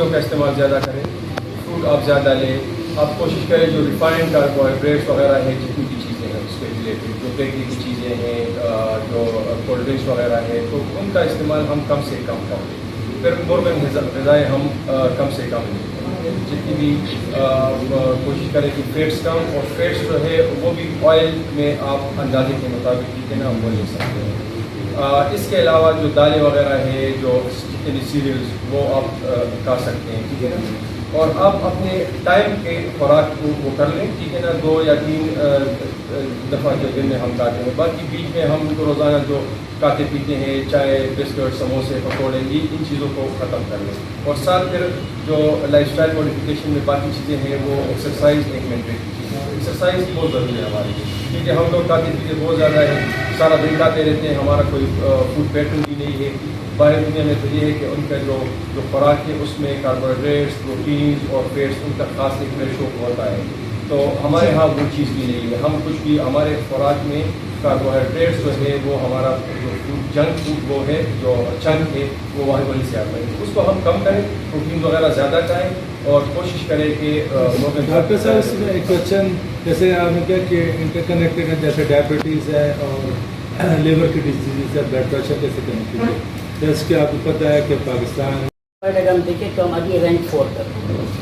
سبزیوں کا استعمال زیادہ کریں، فروٹ آپ زیادہ لیں. آپ کوشش کریں جو ریفائنڈ کاربوہائیڈریٹس وغیرہ ہیں جتنی بھی چیزیں ہیں اس کے ریلیٹڈ، جو بیکری کی چیزیں ہیں، جو کولڈ ڈرنکس وغیرہ ہیں، تو ان کا استعمال ہم کم سے کم کریں. پھر مرغن غذائیں ہم کم سے کم لیں. جتنی بھی کوشش کریں کہ فیٹس کم، اور فیٹس جو ہے وہ بھی آئل میں آپ اندازے کے مطابق ٹھیک ہے نا وہ لے سکتے ہیں. اس کے علاوہ جو دالیں وغیرہ ہیں، جو جتنے سیریلس وہ آپ کھا سکتے ہیں ٹھیک ہے نا. اور آپ اپنے ٹائم کے خوراک کو وہ کر لیں ٹھیک ہے نا، 2 یا 3 دفعہ جو دن میں ہم کھاتے ہیں. باقی بیچ میں ہم تو روزانہ جو کھاتے پیتے ہیں، چائے بسکٹ سموسے پکوڑے، یہ ان چیزوں کو ختم کر لیں. اور ساتھ پھر جو لائف اسٹائل موڈیفکیشن میں باقی چیزیں ہیں وہ ایکسرسائز ایک منٹری کی چیز ہے. ایکسرسائز بہت ضروری ہے ہمارے لیے، کیونکہ ہم لوگ کھاتے پیتے بہت زیادہ ہے، سارا دن کھاتے رہتے ہیں، ہمارا کوئی فوڈ پیٹرن بھی نہیں ہے. باہر دنیا میں تو یہ ہے کہ ان کا جو خوراک ہے اس میں کاربوہائیڈریٹس، پروٹینز اور فیٹس ان کا خاص ایک ریشو ہوتا ہے. تو ہمارے ہاں وہ چیز بھی نہیں ہے. ہم کچھ بھی ہمارے خوراک میں کاربوہائیڈریٹس جو ہے وہ ہمارا جو جنک فوڈ وہ ہے، جو چنک ہے وہ وہیں سے آتا ہے. اس کو ہم کم کریں، پروٹین وغیرہ زیادہ کھائیں اور کوشش کریں کہ ڈاکٹر صاحب اس میں ایک کوشچن، جیسے آپ نے کہا کہ انٹر کنیکٹڈ ہے، جیسے ڈائبٹیز ہے اور لیور کی ڈیزیز ہے، بلڈ پریشر کیسے کنیکٹڈ ہے؟ جیسے کہ آپ کو پتہ ہے کہ پاکستان اگر ہم دیکھیں تو ہم ابھی رینک 4 پر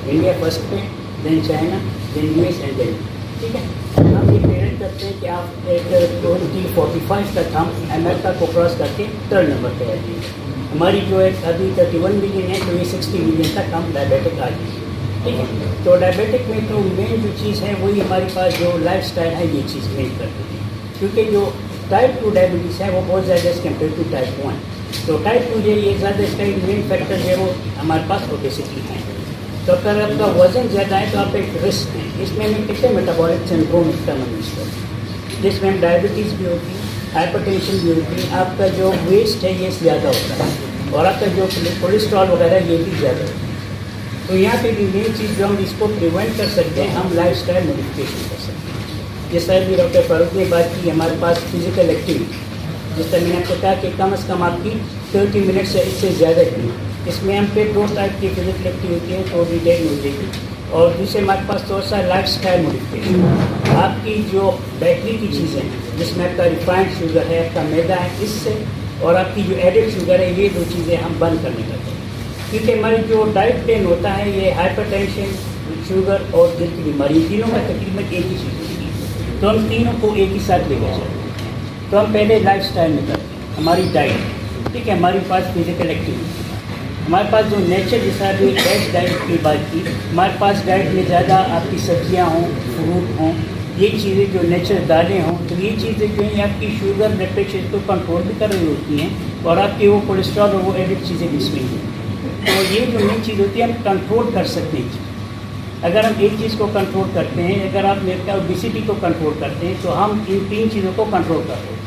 انڈیا فرسٹ پہ، then China, then US and then ٹھیک ہے. ہم یہ پیرنٹ کرتے ہیں کہ آپ ایک 2045 تک ہم امریکہ کو کراس کر کے 3rd نمبر پہ آ جائیں. ہماری جو ہے ابھی 31 ملین ہے، تو یہ 60 ملین تک ہم ڈائبیٹک آ جائیں ٹھیک ہے. تو ڈائبیٹک میں تو مین جو چیز ہے وہی ہمارے پاس جو لائف اسٹائل ہے یہ چیز مین کرتی ہے، کیونکہ جو ٹائپ 2 ڈائبٹیز ہے وہ بہت زیادہ ایز کمپیئر ٹو ٹائپ 1. تو ٹائپ 2 جو یہ زیادہ اس کا مین فیکٹر ہے وہ ہمارے پاس اوبیسٹی ہے. تو اگر آپ کا وزن زیادہ ہے تو آپ ایک رسک ہیں. اس میں ہم کہتے ہیں میٹابولک سنڈروم اس کا جس میں ہم ڈائبٹیز بھی ہوتی ہے، ہائپر ٹینشن بھی ہوتی ہے، آپ کا جو ویسٹ ہے یہ زیادہ ہوتا ہے، اور آپ کا جو کولیسٹرول وغیرہ یہ بھی زیادہ ہوتا ہے. تو یہاں پہ بھی مین چیز جو ہم اس کو پریونٹ کر سکتے ہیں، ہم لائف اسٹائل موڈیفکیشن کر سکتے ہیں. جس طرح بھی ڈاکٹر فاروق نے بات کی، ہمارے پاس فزیکل ایکٹیویٹی، جس طرح میں نے آپ کو کہا کہ کم از کم آپ کی 30 منٹ سے اس سے زیادہ کریں. اس میں ہم پہ 2 ٹائپ کی فزیکل ایکٹیویٹی ہے تو ڈیٹیل ہو جائے گی. اور دوسرے ہمارے پاس تھوڑا سا لائف اسٹائل موڈیفکیشن، آپ کی جو بیکری کی چیزیں جس میں آپ کا ریفائنڈ شوگر ہے، آپ کا میدا ہے، اس سے اور آپ کی جو ایڈڈ شوگر ہے، یہ 2 چیزیں ہم بند کرنے لگتے ہیں. کیونکہ ہماری جو ڈائٹ پلان ہوتا ہے یہ ہائپر ٹینشن، شوگر اور دل کی بیماری، تینوں کا تقریباً ایک ہی چیز ہوتی ہے. تو ہم تینوں کو ایک ہی ساتھ لے کر چلتے ہیں. تو ہم پہلے لائف اسٹائل میں کرتے ہیں. ہماری ڈائٹ ٹھیک ہے، ہمارے پاس فزیکل ایکٹیویٹی، ہمارے پاس جو نیچر جیسا بھی بیسٹ ڈائٹ کی بات کی، ہمارے پاس ڈائٹ میں زیادہ آپ کی سبزیاں ہوں، فروٹ ہوں، یہ چیزیں جو نیچر دالیں ہوں، تو یہ چیزیں جو ہیں آپ کی شوگر بلڈ پریشر کو کنٹرول بھی کر رہی ہوتی ہیں، اور آپ کی وہ کولیسٹرول اور وہ ایڈڈ چیزیں بھی اس میں ہیں. تو یہ جو مین چیز ہوتی ہے ہم کنٹرول کر سکتے ہیں. اگر ہم ایک چیز کو کنٹرول کرتے ہیں، اگر آپ میرے کا اوبیسٹی کو کنٹرول کرتے ہیں تو ہم ان 3 چیزوں کو کنٹرول کر سکتے ہیں.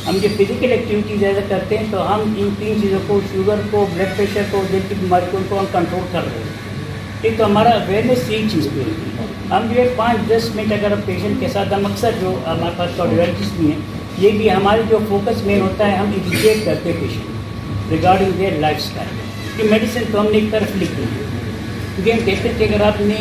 ہم جو فزیکل ایکٹیویٹی زیادہ کرتے ہیں تو ہم ان 3 چیزوں کو، شوگر کو، بلڈ پریشر کو، دل کی بیماری کو، ان کو ہم کنٹرول کر رہے ہیں. ایک تو ہمارا اویئرنیس یہی چیز پہ ہوتی ہے. ہم جو ہے 5-10 منٹ اگر پیشنٹ کے ساتھ، ہم اکثر جو ہمارے پاس کارڈیولوجسٹ بھی ہیں، یہ بھی ہماری جو فوکس مین ہوتا ہے، ہم ایجوکیٹ کرتے ہیں patient regarding their life style. کہ میڈیسن تو ہم نے ایک طرف لکھ دی ہے، کیونکہ ہم کہتے ہیں کہ اگر آپ نے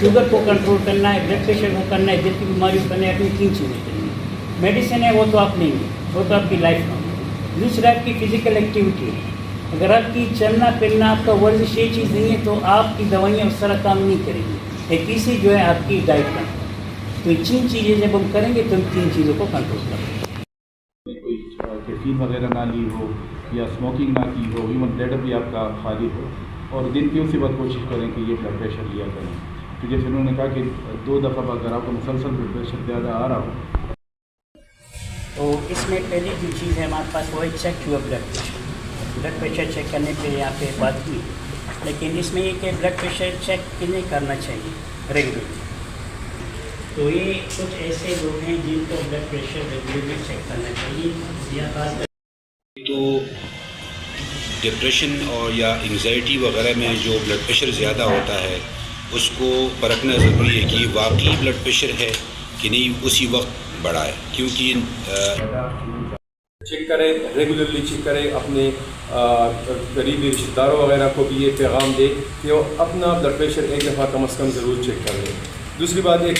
شوگر کو کنٹرول کرنا ہے، بلڈ پریشر کو کرنا ہے، دل کی بیماری کو کرنا ہے، اپنی 3 چیزیں کرنی ہے. میڈیسن ہے وہ تو آپ نہیں ہے، وہ تو آپ کی لائف میں. دوسرا آپ کی فزیکل ایکٹیویٹی ہے. اگر آپ کی چلنا پھرنا، آپ کا ورزش یہ چیز نہیں ہے تو آپ کی دوائیاں اس طرح کام نہیں کریں گی. ایک تیسری جو ہے آپ کی ڈائٹ کا. تو یہ 3 چیزیں جب ہم کریں گے تو ہم 3 چیزوں کو کنٹرول کریں گے. کوئی کیفین وغیرہ نہ لی ہو یا اسموکنگ نہ کی ہو، ایون بلیڈر بھی آپ کا خالی ہو، اور دن کی اسی وقت کوشش کریں کہ یہ بلڈ پریشر لیا کریں. تو جیسے انہوں نے کہا کہ 2 دفعہ اگر آپ کو مسلسل بلڈ پریشر زیادہ آ رہا ہو، تو اس میں پہلی جو چیز ہے ہمارے پاس وہ ہے check your blood pressure. Blood pressure check کرنے پہ یہاں پہ بات کی، لیکن اس میں یہ کہ بلڈ پریشر چیک کتنے کرنا چاہیے ریگولرلی. تو یہ کچھ ایسے لوگ ہیں جن کو بلڈ پریشر ریگولرلی چیک کرنا چاہیے. یا خاص کر تو ڈپریشن اور یا انگزائٹی وغیرہ میں جو بلڈ پریشر زیادہ ہوتا ہے اس کو پرکھنا ضروری ہے کہ واقعی بلڈ پریشر ہے کہ نہیں اسی وقت بڑھا ہے، کیونکہ چیک کریں، ریگولرلی چیک کریں، اپنے قریبی رشتہ داروں وغیرہ کو بھی یہ پیغام دے کہ وہ اپنا بلڈ پریشر ایک دفعہ کم از کم ضرور چیک کر لیں۔ دوسری بات یہ